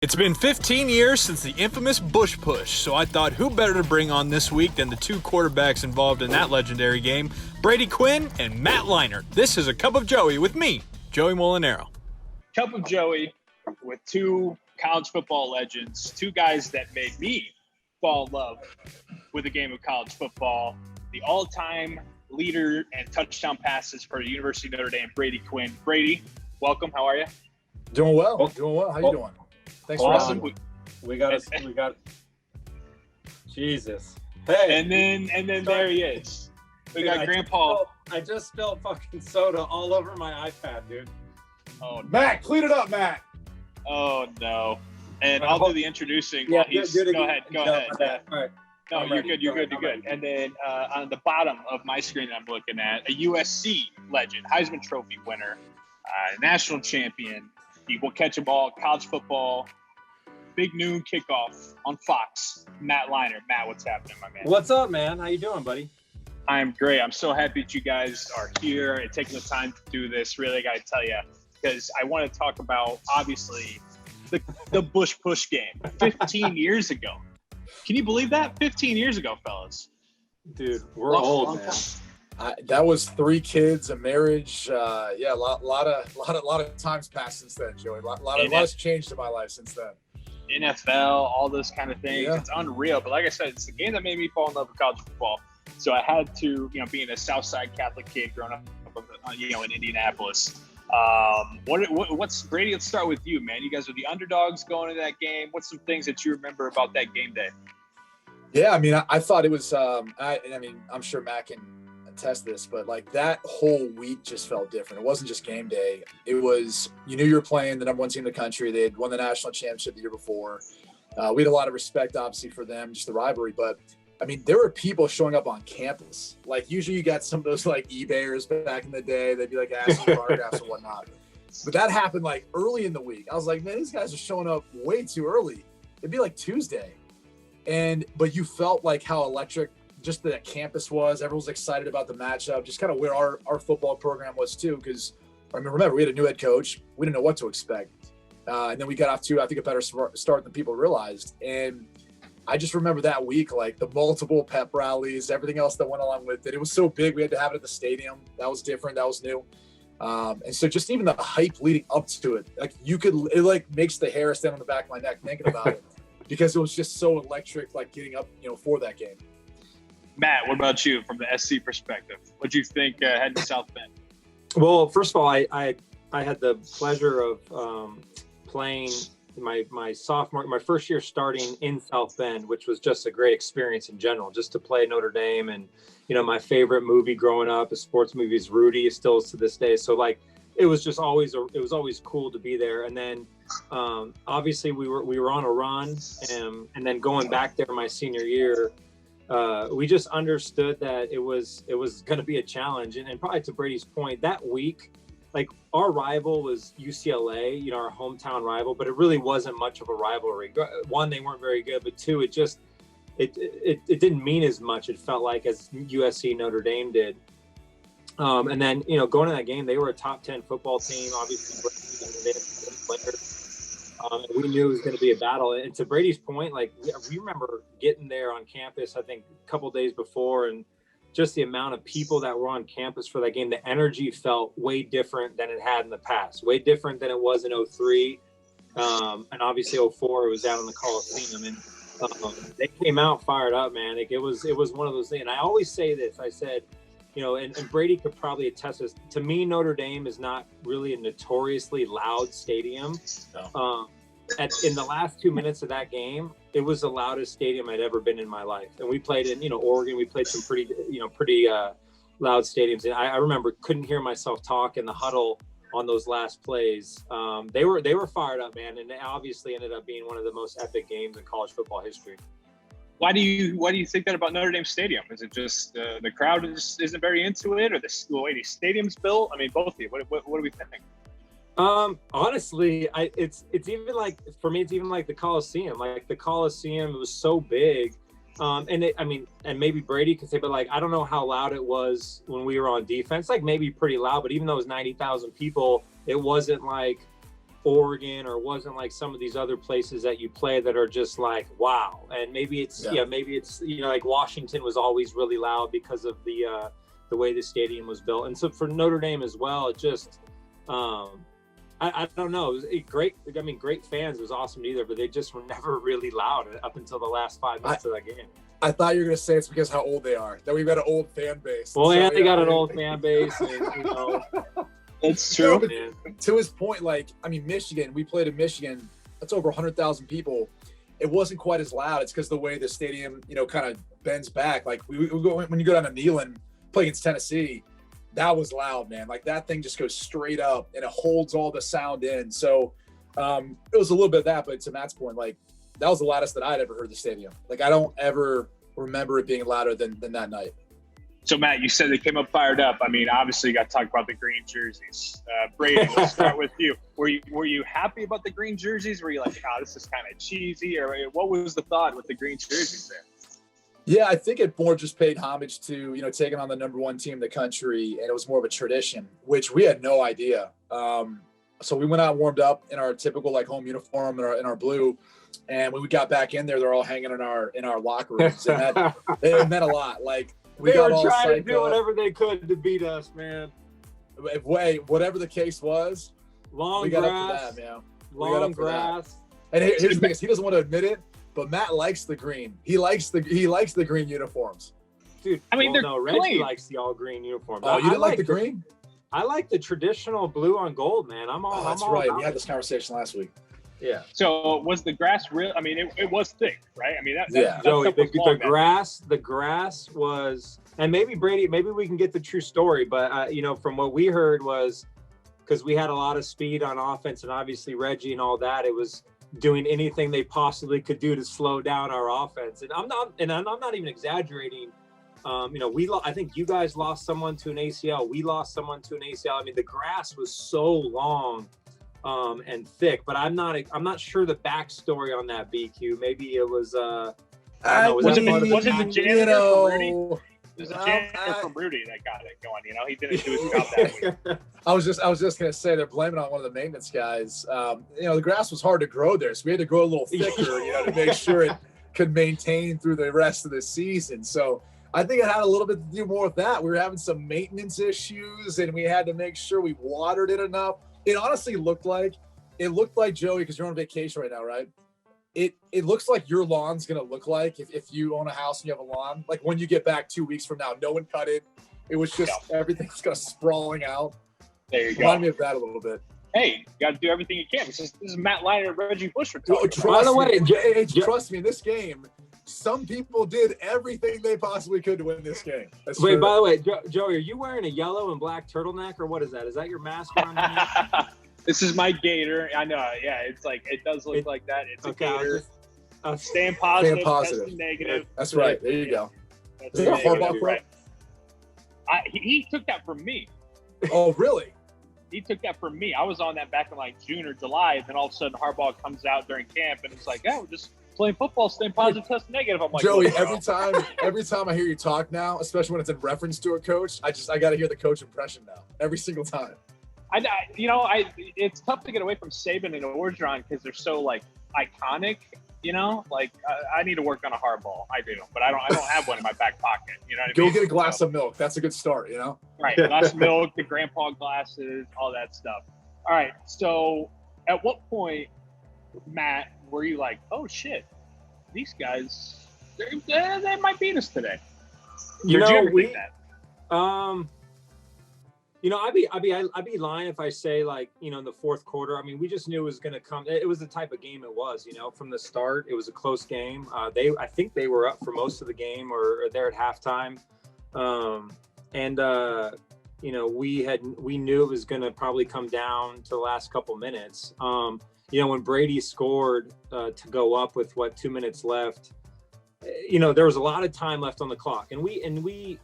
It's been 15 years since the infamous Bush Push, so I thought who better to bring on this week than the two quarterbacks involved in that legendary game, Brady Quinn and Matt Leinart. This is a Cup of Joey with me, Joey Molinaro. Cup of Joey with two college football legends, two guys that made me fall in love with the game of college football. The all-time leader and touchdown passes for the University of Notre Dame, Brady Quinn. Brady, welcome. How are you? Doing well. How you doing? Thanks for Awesome. having me. We got Jesus. Hey. And then there he is. We got Grandpa. I just spilled fucking soda all over my iPad, dude. Oh, no. Matt, clean it up, Matt. Oh, no. And I'll do the introducing. Yeah, Go ahead. All right. No, I'm you're ready. good. You're Go good. ahead. You're I'm good. And then on the bottom of my screen I'm looking at, a USC legend, Heisman Trophy winner, national champion. You will catch them all, college football, big noon kickoff on Fox. Matt Leinart. Matt, what's happening, my man? What's up, man? How you doing, buddy? I'm great. I'm so happy that you guys are here and taking the time to do this. Really got to tell you, because I want to talk about, obviously, the Bush Push game 15 years ago. Can you believe that? 15 years ago, fellas. Dude, we're old, man. That was 3 kids, a marriage. A lot of times passed since then, Joey. A lot has changed in my life since then. NFL, all those kind of things. Yeah. It's unreal. But like I said, it's the game that made me fall in love with college football. So I had to, being a Southside Catholic kid growing up, in Indianapolis. What's Brady? Let's start with you, man. You guys are the underdogs going into that game. What's some things that you remember about that game day? Yeah, I mean, I thought it was. I'm sure Matt can attest this, but like that whole week just felt different. It wasn't just game day. It was, you knew you were playing the number 1 team in the country. They had won the national championship the year before. We had a lot of respect, obviously, for them, just the rivalry. But I mean, there were people showing up on campus. Like usually you got some of those like eBayers back in the day. They'd be like asking for autographs and whatnot. But that happened like early in the week. I was like, man, these guys are showing up way too early. It'd be like Tuesday. But you felt like how electric just the campus was. Everyone was excited about the matchup, just kind of where our football program was too. Because I mean, remember, we had a new head coach. We didn't know what to expect. And then we got off to, I think, a better start than people realized. And I just remember that week, like the multiple pep rallies, everything else that went along with it. It was so big. We had to have it at the stadium. That was different. That was new. And so just even the hype leading up to it, like it like makes the hair stand on the back of my neck thinking about it because it was just so electric, like getting up, for that game. Matt, what about you from the SC perspective? What do you think heading to South Bend? Well, first of all, I had the pleasure of playing my first year starting in South Bend, which was just a great experience in general, just to play Notre Dame. And, my favorite movie growing up, a sports movie, is Rudy, is still to this day. So like, it was just always cool to be there. And then obviously we were on a run and then going back there my senior year, we just understood that it was going to be a challenge. And probably to Brady's point, that week, like our rival was UCLA, our hometown rival, but it really wasn't much of a rivalry. 1, they weren't very good, but 2, it didn't mean as much. It felt like as USC Notre Dame did. And then, going to that game, they were a top 10 football team, obviously. We knew it was going to be a battle. And to Brady's point, like we remember getting there on campus, I think a couple days before, and just the amount of people that were on campus for that game, the energy felt way different than it had in the past, way different than it was in 2003. And obviously 2004, it was down in the Coliseum. And they came out fired up, man. Like, it was one of those things. And I always say this, I said, and Brady could probably attest this. To me, Notre Dame is not really a notoriously loud stadium. No. In the last 2 minutes of that game, it was the loudest stadium I'd ever been in my life. And we played in, Oregon. We played some pretty loud stadiums. And I remember couldn't hear myself talk in the huddle on those last plays. They were fired up, man. And it obviously ended up being one of the most epic games in college football history. Why do you think that about Notre Dame Stadium? Is it just the crowd isn't very into it, or the way the stadium's built? I mean, both of you. What do we think? Honestly, it's even like, for me, it's even like the Coliseum. Like the Coliseum, it was so big. And maybe Brady could say, but like, I don't know how loud it was when we were on defense. Like maybe pretty loud, but even though it was 90,000 people, it wasn't like Oregon, or wasn't like some of these other places that you play that are just like, wow. And maybe it's, maybe it's, like Washington was always really loud because of the way the stadium was built. And so for Notre Dame as well, it just, I don't know. It was great. I mean, great fans. It was awesome either, but they just were never really loud up until the last 5 minutes of that game. I thought you were going to say it's because how old they are, that we've got an old fan base. Well, yeah, they got an old fan base. And, It's true. To his point, like, I mean, Michigan, we played in Michigan. That's over 100,000 people. It wasn't quite as loud. It's because the way the stadium, kind of bends back. Like, we go, when you go down to Neyland, play against Tennessee, that was loud, man. Like, that thing just goes straight up, and it holds all the sound in. So it was a little bit of that, but to Matt's point, like, that was the loudest that I'd ever heard the stadium. Like, I don't ever remember it being louder than that night. So, Matt, you said they came up fired up. I mean, obviously, you got to talk about the green jerseys. Brady, let's start with you. Were you happy about the green jerseys? Were you like, this is kind of cheesy? Or what was the thought with the green jerseys there? Yeah, I think it more just paid homage to, taking on the number one team in the country, and it was more of a tradition, which we had no idea. So we went out and warmed up in our typical like home uniform in our blue, and when we got back in there, they're all hanging in our locker rooms, and it meant a lot. Like, they were trying to do whatever they could to beat us, man. Whatever the case was, long got grass, up for that, man. Long grass. And here's the thing: is he doesn't want to admit it, but Matt likes the green. He likes the green uniforms. Dude, I mean, Reggie likes the all green uniform. Oh, you didn't like the green? I like the traditional blue on gold, man. That's right. We had this conversation last week. Yeah. So was the grass real? I mean, it was thick, right? I mean, Joey, the grass was, and maybe Brady, maybe we can get the true story, but from what we heard was, because we had a lot of speed on offense, and obviously Reggie and all that, it was doing anything they possibly could do to slow down our offense. And I'm not even exaggerating. I think you guys lost someone to an ACL. We lost someone to an ACL. I mean, the grass was so long and thick, but I'm not sure the backstory on that, BQ. Maybe it was was it the janitor from Rudy? It was the janitor from Rudy that got it going. He didn't do his job that week. I was just gonna say they're blaming it on one of the maintenance guys. The grass was hard to grow there, so we had to grow a little thicker, to make sure it could maintain through the rest of the season. So I think it had a little bit to do more with that. We were having some maintenance issues, and we had to make sure we watered it enough. It honestly looked like Joey, because you're on vacation right now, right? It looks like your lawn's gonna look like if you own a house and you have a lawn. Like when you get back 2 weeks from now, no one cut it. It was just everything's kind of sprawling out. There you go. Remind me of that a little bit. Hey, you got to do everything you can. This is Matt Leinart and Reggie Bush. Trust me, in this game, some people did everything they possibly could to win this game. By the way, Joey, are you wearing a yellow and black turtleneck, or what is that? Is that your mask on? This is my gator. I know. Yeah, it's like it does look like that. It's a gator. Staying positive, testing negative. That's right. There you go. Is that a Harbaugh quote? He took that from me. Oh, really? He took that from me. I was on that back in like June or July, and then all of a sudden Harbaugh comes out during camp, and it's like, we're just playing football, staying positive, testing negative. I'm like, Joey, every time I hear you talk now, especially when it's in reference to a coach, I got to hear the coach impression now. Every single time. It's tough to get away from Saban and Orgeron because they're so like iconic. I need to work on a hardball. I do, but I don't have one in my back pocket. You know what I mean? Go get a glass of milk. That's a good start. Right, glass of milk, the grandpa glasses, all that stuff. All right. So, at what point, Matt, were you like, oh shit, these guys, they might beat us today? Did you ever think that? I'd be lying if I say in the fourth quarter. I mean, we just knew it was going to come. It was the type of game it was. From the start, it was a close game. I think they were up for most of the game or there at halftime, we knew it was going to probably come down to the last couple minutes. When Brady scored to go up with 2 minutes left, there was a lot of time left on the clock, and we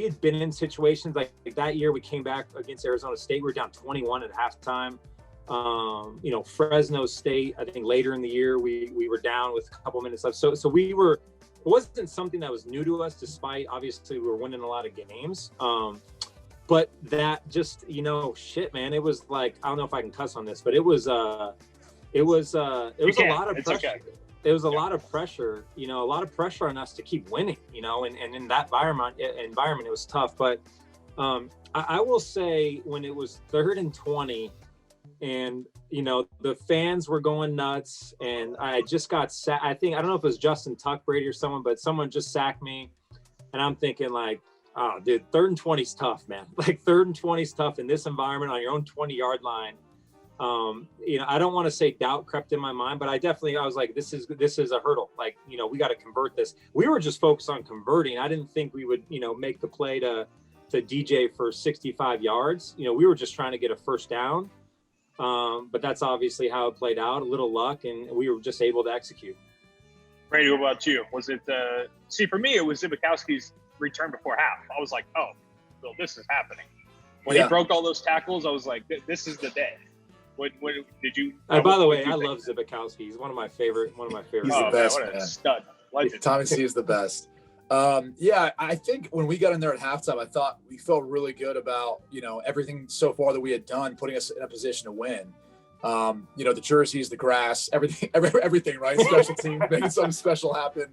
had been in situations like that year. We came back against Arizona State. We were down 21 at halftime. Fresno State, I think later in the year, we were down with a couple minutes left. So it wasn't something that was new to us, despite obviously we were winning a lot of games. but that just, shit, man, it was like, I don't know if I can cuss on this, but it was a lot of pressure. Okay. It was a lot of pressure, a lot of pressure on us to keep winning, and in that environment, it was tough. But I will say, when it was 3rd and 20 and, the fans were going nuts, and I just got sacked. I don't know if it was Justin Tuck, Brady, or someone, but someone just sacked me. And I'm thinking like, oh, dude, 3rd and 20 is tough, man. Like 3rd and 20 is tough in this environment on your own 20-yard line. I don't want to say doubt crept in my mind, but I was like, this is a hurdle. Like, we got to convert this. We were just focused on converting. I didn't think we would, make the play to DJ for 65 yards. We were just trying to get a first down. But that's obviously how it played out, a little luck, and we were just able to execute. Brady, what about you? Was it, for me, it was Zibikowski's return before half. I was like, oh, well, this is happening. When he broke all those tackles, I was like, this is the day. What did you? By the way, I love Zibikowski. He's one of my favorite. He's the best, man. What a stud. Legend. Tommy C is the best. I think when we got in there at halftime, I thought we felt really good about, everything so far that we had done, putting us in a position to win. The jerseys, the grass, everything, right? Special teams, making something special happen.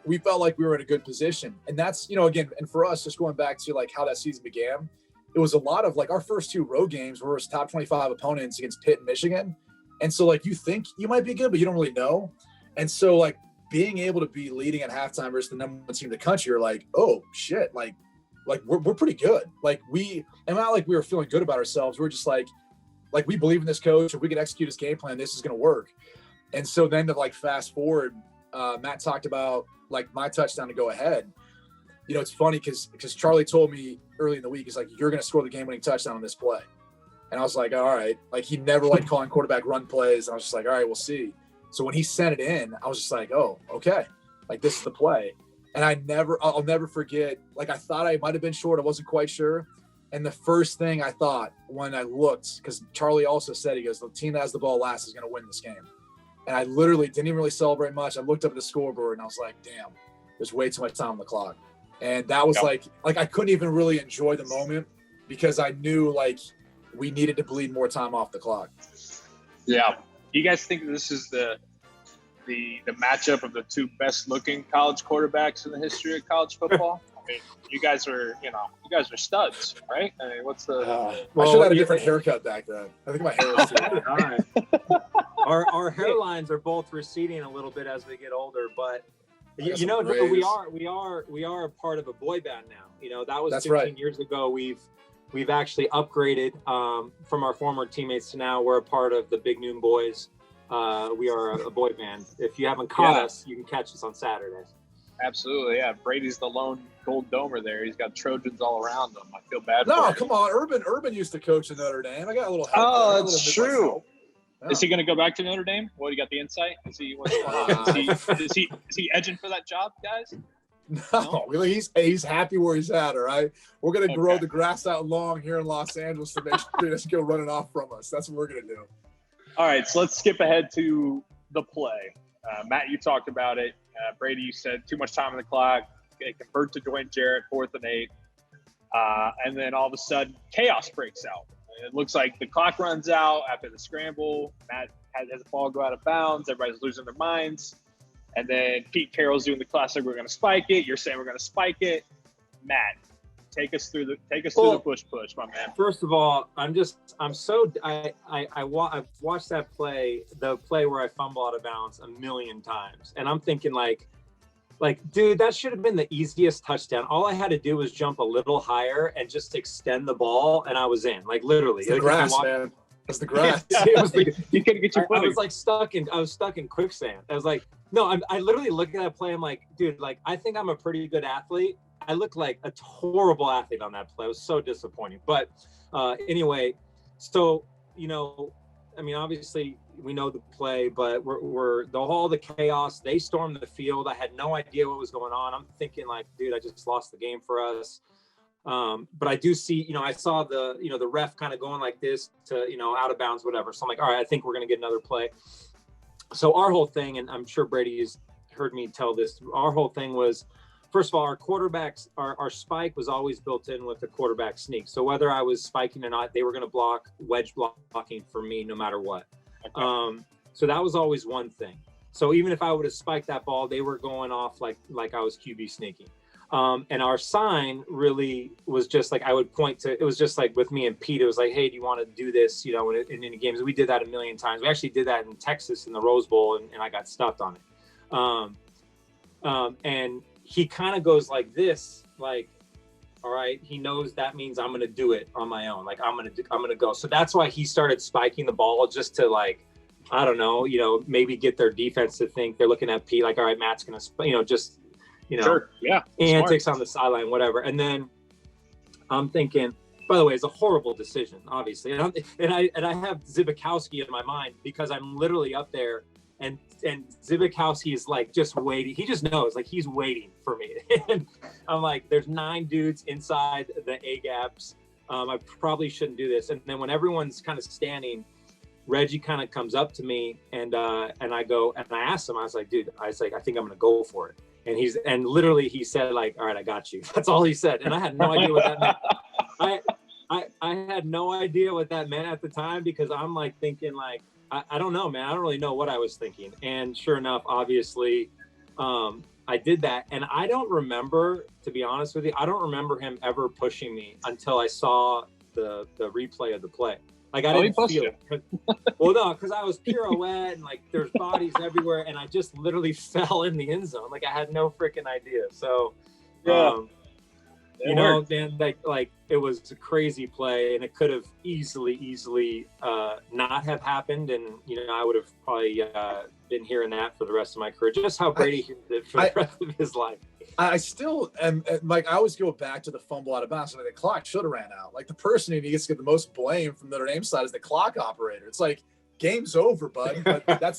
We felt like we were in a good position. And that's, again, and for us, just going back to like how that season began, it was a lot of like our first 2 road games were top 25 opponents against Pitt and Michigan. And so like, you think you might be good, but you don't really know. And so like being able to be leading at halftime versus the number 1 team in the country, you're like, oh shit. Like we're pretty good. Like and not like we were feeling good about ourselves. We're just like we believe in this coach. If we can execute his game plan, this is going to work. And so then to like fast forward, Matt talked about like my touchdown to go ahead. It's funny because Charlie told me early in the week, he's like, you're going to score the game-winning touchdown on this play. And I was like, all right. Like he never liked calling quarterback run plays. And I was just like, all right, we'll see. So when he sent it in, I was just like, oh, okay. Like this is the play. And I'll never forget, like I thought I might've been short. I wasn't quite sure. And the first thing I thought when I looked, because Charlie also said, he goes, the team that has the ball last is going to win this game. And I literally didn't even really celebrate much. I looked up at the scoreboard and I was like, damn, there's way too much time on the clock. And that was like I couldn't even really enjoy the moment because I knew like we needed to bleed more time off the clock. Yeah. Do you guys think this is the matchup of the 2 best looking college quarterbacks in the history of college football? I mean, you guys are studs, right? I mean, what's the? I should have had a different haircut back then. I think my hair was too long. Our hairlines are both receding a little bit as we get older, but we are a part of a boy band now. That was 15 years ago. We've actually upgraded from our former teammates to now we're a part of the Big Noon Boys. We are a boy band. If you haven't caught us, you can catch us on Saturdays. Absolutely, yeah. Brady's the lone gold domer there. He's got Trojans all around him. I feel bad. No, come on. Urban used to coach in Notre Dame. I got a little help. Oh, that's true. Yeah. Is he going to go back to Notre Dame? What, you got the insight? Is he edging for that job, guys? No, really, he's happy where he's at. All right, we're going to grow the grass out long here in Los Angeles to make sure he doesn't go running off from us. That's what we're going to do. All right, so let's skip ahead to the play. Matt, you talked about it. Brady, you said too much time on the clock. They convert to Dwayne Jarrett, 4th and 8. And then all of a sudden, chaos breaks out. It looks like the clock runs out after the scramble. Matt has the ball go out of bounds. Everybody's losing their minds. And then Pete Carroll's doing the classic, we're going to spike it. You're saying we're going to spike it. Matt, take us through the push, my man. First of all, I've watched that play, the play where I fumble out of bounds a million times. And I'm thinking like, dude, that should have been the easiest touchdown. All I had to do was jump a little higher and just extend the ball, and I was in. Like literally, it's the grass, man. It's the grass. You couldn't get your footing. I was stuck in quicksand. I was like, no, I literally looked at that play. I'm like, dude, like I think I'm a pretty good athlete. I look like a horrible athlete on that play. It was so disappointing. But anyway, so I mean, obviously we know the play, but we're all the chaos. They stormed the field. I had no idea what was going on. I'm thinking like, dude, I just lost the game for us. But I do see, I saw the ref kind of going like this to, out of bounds, whatever. So I'm like, all right, I think we're going to get another play. So our whole thing, and I'm sure Brady has heard me tell this, our whole thing was first of all, our quarterbacks, our spike was always built in with the quarterback sneak. So whether I was spiking or not, they were going to block wedge blocking for me no matter what. Okay. So that was always one thing. So even if I would have spiked that ball, they were going off like I was QB sneaking. And our sign really was just like, I would point to, it was just like with me and Pete, it was like, hey, do you want to do this, in any games? We did that a million times. We actually did that in Texas in the Rose Bowl, and I got stuffed on it. And he kind of goes like this, like, all right, he knows that means I'm going to do it on my own. Like I'm going to go. So that's why he started spiking the ball, just to like, I don't know, maybe get their defense to think they're looking at Pete like, all right, Matt's going to, sure. Yeah. Antics Smart. on the sideline, whatever. And then I'm thinking, by the way, it's a horrible decision, obviously. And I have Zibikowski in my mind because I'm literally up there, and Zibikowski is like just waiting. He just knows, like he's waiting for me. And I'm like, there's 9 dudes inside the A gaps. I probably shouldn't do this. And then when everyone's kind of standing, Reggie kind of comes up to me, and I go, and I asked him, I was like, dude, I think I'm going to go for it. And literally he said like, all right, I got you. That's all he said. And I had no idea what that meant. I had no idea what that meant at the time, because I'm like thinking like, I don't know, man. I don't really know what I was thinking. And sure enough, obviously, I did that. And I don't remember, to be honest with you, I don't remember him ever pushing me until I saw the replay of the play. Like I didn't feel it. Well, no, because I was pirouette and like there's bodies everywhere, and I just literally fell in the end zone. Like I had no freaking idea. So, man, like it was a crazy play, and it could have easily not have happened, and I would have probably been hearing that for the rest of my career. Just how Brady did for the rest of his life. I still am, like, I always go back to the fumble out of bounds. Like, the clock should have ran out. Like, the person who gets to get the most blame from Notre Dame side is the clock operator. It's like, game's over, bud. But that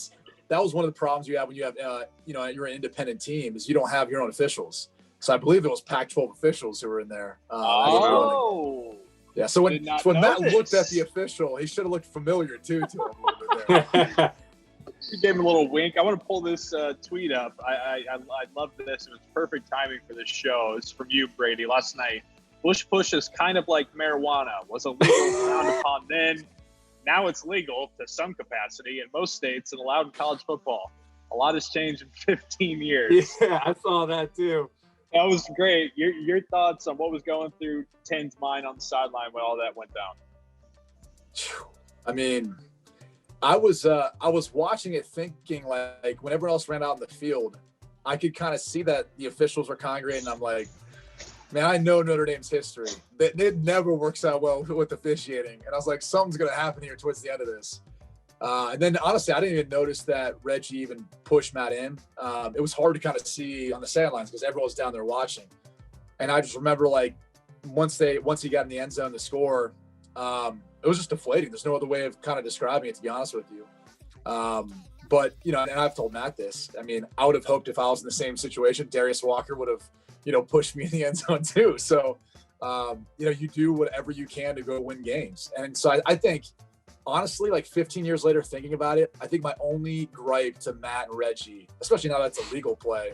was one of the problems you have when you have, you're an independent team, is you don't have your own officials. So I believe it was Pac-12 officials who were in there. Yeah. So when Matt looked at the official, he should have looked familiar too to him a little bit there. You gave him a little wink. I want to pull this tweet up. I love this. It was perfect timing for this show. It's from you, Brady, last night. Bush push is kind of like marijuana. Was illegal frowned upon then. Now it's legal to some capacity in most states and allowed in college football. A lot has changed in 15 years. Yeah, I saw that too. That was great. Your thoughts on what was going through Ten's mind on the sideline when all that went down? I mean, I was watching it thinking, like when everyone else ran out in the field, I could kind of see that the officials were congregating. I'm like, man, I know Notre Dame's history. It never works out well with officiating. And I was like, something's going to happen here towards the end of this. And then, honestly, I didn't even notice that Reggie even pushed Matt in. It was hard to kind of see on the sidelines because everyone was down there watching. And I just remember, like, once he got in the end zone to score, it was just deflating. There's no other way of kind of describing it, to be honest with you. But, and I've told Matt this. I mean, I would have hoped if I was in the same situation, Darius Walker would have, pushed me in the end zone too. So, you do whatever you can to go win games. And so I think, honestly, like 15 years later, thinking about it, I think my only gripe to Matt and Reggie, especially now that's a legal play,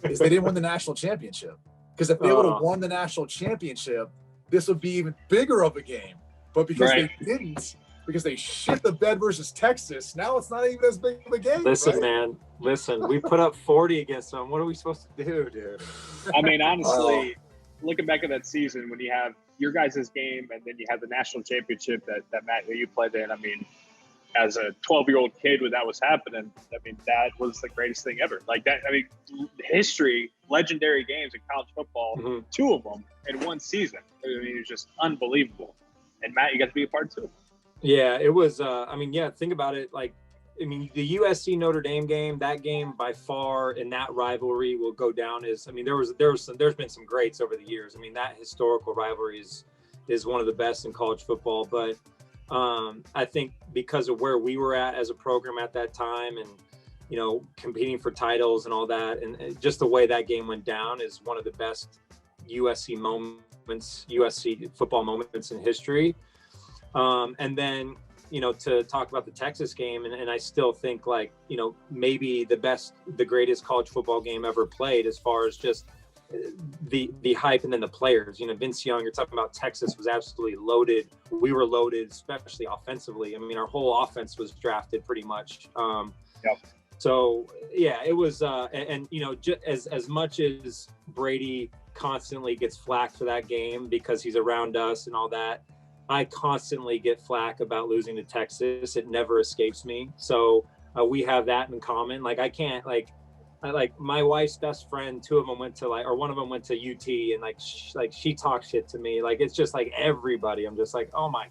is they didn't win the national championship. Because if they would have won the national championship, this would be even bigger of a game. But because they didn't, because they shit the bed versus Texas, now it's not even as big of a game. Listen, man. Listen, we put up 40 against them. What are we supposed to do, dude? I mean, honestly, looking back at that season when you have your guys' game and then you have the national championship that Matt, you played in, I mean, as a 12-year-old kid when that was happening, I mean, that was the greatest thing ever. Like that, I mean, history, legendary games in college football, 2 of them in one season. I mean, it was just unbelievable. And Matt, you got to be a part too. Yeah, it was. Think about it. Like, I mean, the USC Notre Dame game, that game by far in that rivalry will go down as. I mean, there's been some greats over the years. I mean, that historical rivalry is one of the best in college football. But I think because of where we were at as a program at that time, and competing for titles and all that, and just the way that game went down is one of the best USC football moments in history. And then, to talk about the Texas game, and I still think maybe the greatest college football game ever played as far as just the hype and then the players. Vince Young, you're talking about Texas was absolutely loaded. We were loaded, especially offensively. I mean, our whole offense was drafted pretty much. Yep. So yeah, it was, as much as Brady constantly gets flack for that game because he's around us and all that, I constantly get flack about losing to Texas. It never escapes me. So we have that in common. Like I can't like my wife's best friend, two of them went to one of them went to UT, and she talks shit to me. Like it's just like everybody. I'm just like, oh my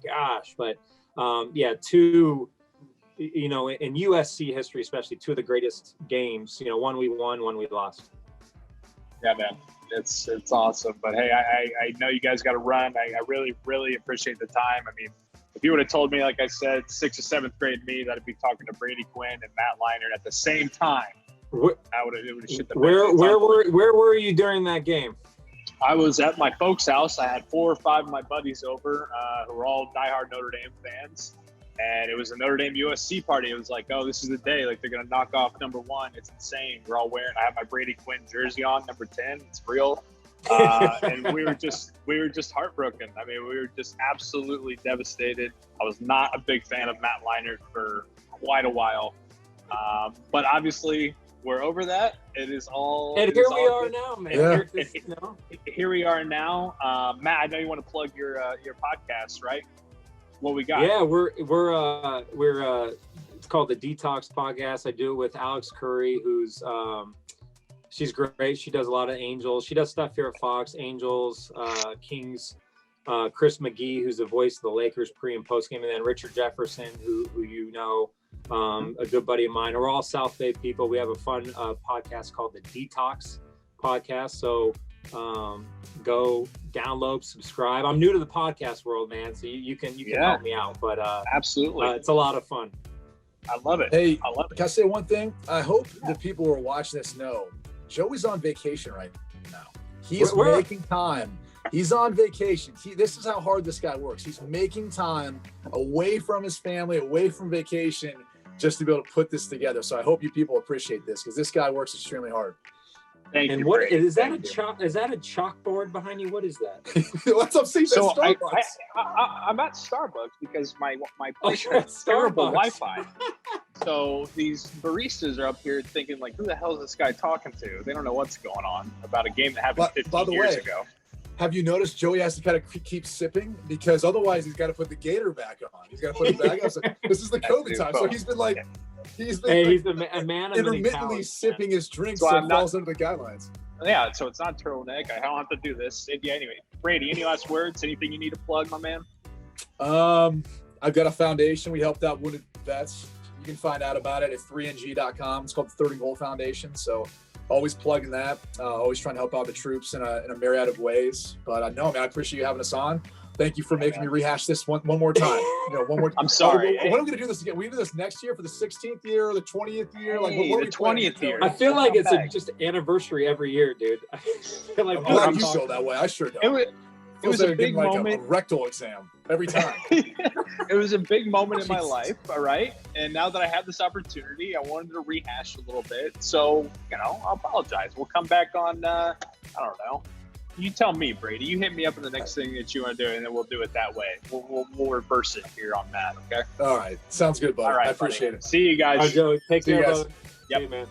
gosh. But two, in USC history, especially two of the greatest games. One we won, one we lost. Yeah, man. It's awesome. But hey, I know you guys got to run. I really, really appreciate the time. I mean, if you would have told me, like I said, 6th or 7th grade me, that I'd be talking to Brady Quinn and Matt Leinart at the same time, it would have shit the bed. Where were you during that game? I was at my folks' house. I had 4 or 5 of my buddies over who were all diehard Notre Dame fans. And it was a Notre Dame USC party. It was like, oh, this is the day. Like, they're going to knock off number 1. It's insane. We're all wearing – I have my Brady Quinn jersey on, number 10. It's real. And we were just heartbroken. I mean, we were just absolutely devastated. I was not a big fan of Matt Leinart for quite a while. But obviously, we're over that. It is all – And here we are now, man. Yeah. Here we are now. Matt, I know you want to plug your podcast, right? What we got? Yeah, we're it's called the Detox Podcast. I do it with Alex Curry, who's she's great. She does a lot of Angels. She does stuff here at Fox, Angels, Kings. Chris McGee, who's the voice of the Lakers pre and post game, and then Richard Jefferson, who a good buddy of mine. We're all South Bay people. We have a fun podcast called the Detox Podcast. So go download, subscribe. I'm new to the podcast world, man, so you can help me out. But absolutely, it's a lot of fun. I love it. Hey, I love it. Can I say one thing? I hope the people who are watching this know Joey's on vacation right now. He's making time. He's on vacation. This is how hard this guy works. He's making time away from his family, away from vacation, just to be able to put this together. So I hope you people appreciate this, because this guy works extremely hard. Thank and you. What is that? Is that a chalkboard behind you? What is that? What's up, Steve? So I'm at Starbucks because my place has terrible Wi-Fi. So these baristas are up here thinking, like, who the hell is this guy talking to? They don't know what's going on about a game that happened 15 years ago. Have you noticed Joey has to kind of keep sipping, because otherwise he's got to put the gator back on. He's got to put it back on. So this is the COVID time. So he's been like, he's a man of intermittently sipping his drinks, so it falls under the guidelines. Yeah, so it's not turtleneck. I don't have to do this. Yeah, anyway, Brady, any last words? Anything you need to plug, my man? I've got a foundation. We helped out wounded vets. You can find out about it at 3ng.com. It's called the 30 Goal Foundation. So always plugging that. Always trying to help out the troops in a myriad of ways. But no, man, I appreciate you having us on. Thank you for making me rehash this one more time. One more. I'm sorry. When are we going to do this again? We do this next year for the 16th year or the 20th year? Like, what the 20th year. I feel like it's just anniversary every year, dude. I feel like I'm glad you feel that way. I sure don't. It was a big moment. A rectal exam every time. It was a big moment in my life, all right? And now that I had this opportunity, I wanted to rehash a little bit. So, I'll apologize. We'll come back on, I don't know. You tell me, Brady. You hit me up in the next thing that you want to do, and then we'll do it that way. We'll reverse it here on that, okay? All right. Sounds good, buddy. All right, I appreciate it. See you guys. All right, Joey. Take care, guys. brother. Yep. See you, man.